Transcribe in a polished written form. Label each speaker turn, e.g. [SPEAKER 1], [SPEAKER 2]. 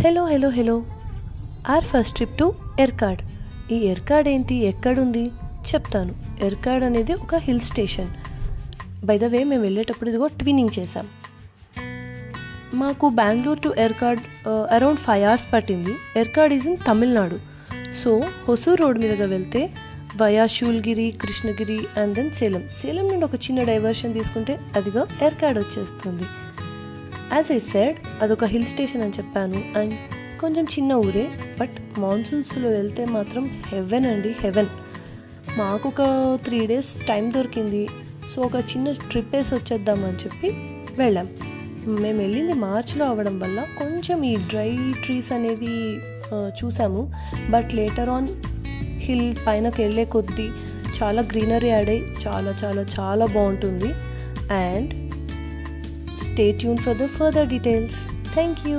[SPEAKER 1] Hello hello hello our first trip to Yercaud. ఈ ఎర్కాడ్ ఏంటి, ఎక్కడుంది చెప్తాను. ఎర్కాడ్ అనేది ఒక hill station. By the way మేము వెళ్ళేటప్పుడు ఇదిగో ట్విన్నింగ్ చేసాం. మాకు Bengaluru to Yercaud around 5 hours పట్టింది. Yercaud is in Tamil Nadu. So Hosur road మీదుగా వెళ్తే via Shoolagiri, Krishnagiri and then Salem నుండి ఒక చిన్న డైవర్షన్ తీసుకుంటే అదిగో ఎర్కాడ్ వచ్చేస్తుంది. యాజ్ ఐ సెడ్, అదొక హిల్ స్టేషన్ అని చెప్పాను. అండ్ కొంచెం చిన్న ఊరే, బట్ మాన్సూన్స్లో వెళ్తే మాత్రం హెవెన్ అండి, హెవెన్. మాకు ఒక 3 days టైం దొరికింది. సో ఒక చిన్న ట్రిప్ వేసి వచ్చేద్దామని చెప్పి వెళ్ళాం. మేము వెళ్ళింది మార్చ్లో అవ్వడం వల్ల కొంచెం ఈ డ్రై ట్రీస్ అనేవి చూసాము. బట్ లేటర్ ఆన్ హిల్ పైనకి వెళ్ళే కొద్దీ చాలా గ్రీనరీ యాడ్ అయ్యి చాలా చాలా చాలా బాగుంటుంది. And stay tuned for the further details. Thank you.